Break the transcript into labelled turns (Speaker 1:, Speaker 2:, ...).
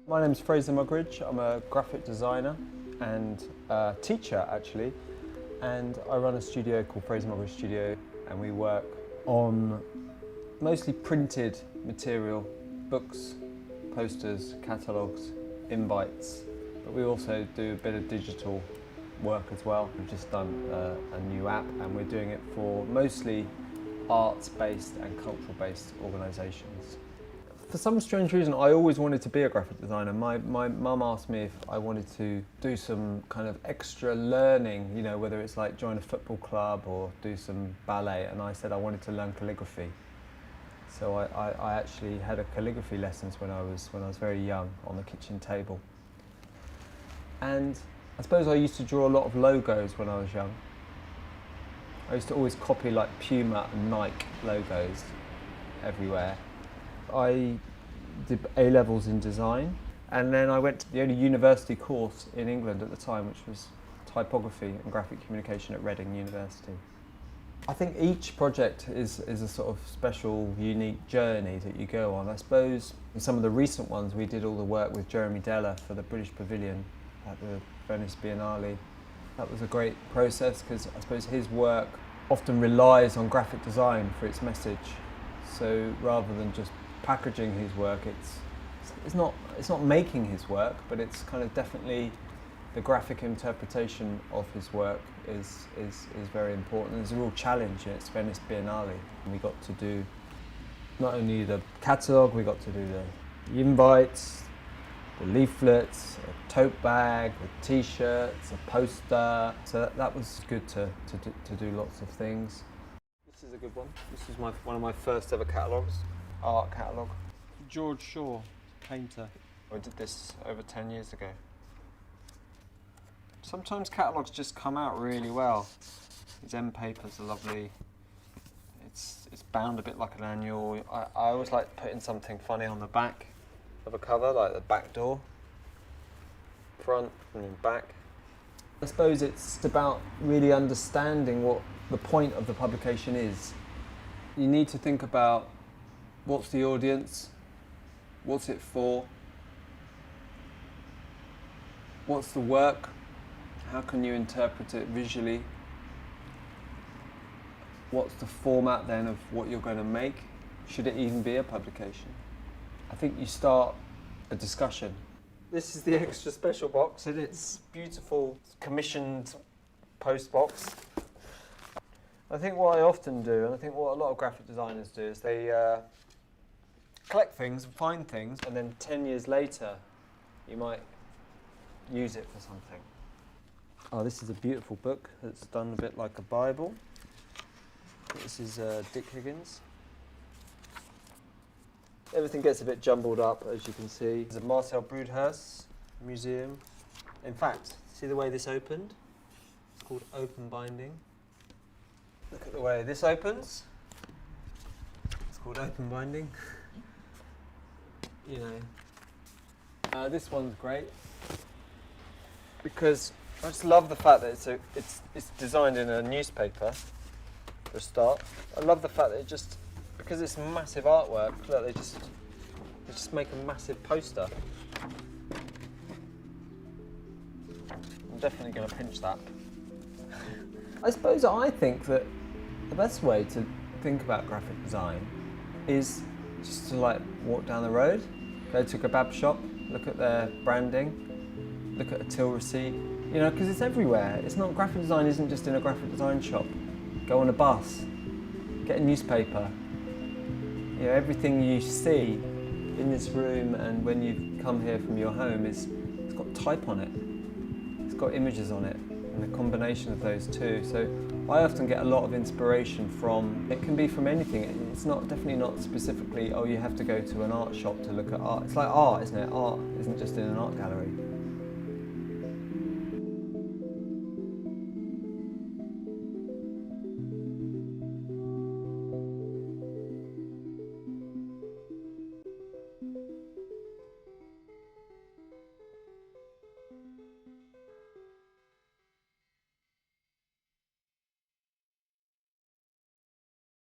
Speaker 1: My name's Fraser Mugridge. I'm a graphic designer and teacher actually, and I run a studio called Fraser Mugridge Studio, and we work on mostly printed material, books, posters, catalogues, invites, but we also do a bit of digital work as well. We've just done a new app, and we're doing it for mostly arts-based and cultural-based organisations. For some strange reason, I always wanted to be a graphic designer. My mum asked me if I wanted to do some kind of extra learning, you know, whether it's like join a football club or do some ballet, and I said I wanted to learn calligraphy. So I actually had a calligraphy lessons when I was very young on the kitchen table. And I suppose I used to draw a lot of logos when I was young. I used to always copy like Puma and Nike logos everywhere. I did A-levels in design, and then I went to the only university course in England at the time, which was typography and graphic communication at Reading University. I think each project is a sort of special, unique journey that you go on. I suppose in some of the recent ones we did all the work with Jeremy Deller for the British Pavilion at the Venice Biennale. That was a great process because I suppose his work often relies on graphic design for its message. So rather than just packaging his work, it's not making his work, but it's kind of definitely the graphic interpretation of his work is very important. There's a real challenge, and it's Venice Biennale. And we got to do not only the catalogue, we got to do the invites, the leaflets, a tote bag, the t-shirts, a poster. So that was good to do lots of things. This is a good one. This is one of my first ever catalogues, art catalogue. George Shaw, painter. I did this over 10 years ago. Sometimes catalogues just come out really well. These end papers are lovely. It's bound a bit like an annual. I always like putting something funny on the back of a cover, like the back door, front and then back. I suppose it's about really understanding what the point of the publication is. You need to think about what's the audience, what's it for, what's the work, how can you interpret it visually, what's the format then of what you're going to make, should it even be a publication? I think you start a discussion. This is the extra special box, and it's beautiful commissioned post box. I think what I often do, and I think what a lot of graphic designers do, is they collect things and find things, and then 10 years later you might use it for something. Oh, this is a beautiful book that's done a bit like a Bible. This is Dick Higgins. Everything gets a bit jumbled up, as you can see. There's a Marcel Broodhurst museum. In fact, see the way this opened? It's called open binding. Look at the way this opens. It's called open binding. You know, this one's great because I just love the fact that it's designed in a newspaper for a start. I love the fact that because it's massive artwork, look, they just make a massive poster. I'm definitely going to pinch that. I suppose I think that the best way to think about graphic design is just to like walk down the road, go to a kebab shop, look at their branding, look at a till receipt, you know, because it's everywhere. It's not, graphic design isn't just in a graphic design shop. Go on a bus, get a newspaper. You know, everything you see in this room and when you come here from your home it's got type on it. It's got images on it, and the combination of those two. So I often get a lot of inspiration from, it can be from anything. It's definitely not specifically, oh, you have to go to an art shop to look at art. It's like art, isn't it? Art isn't just in an art gallery.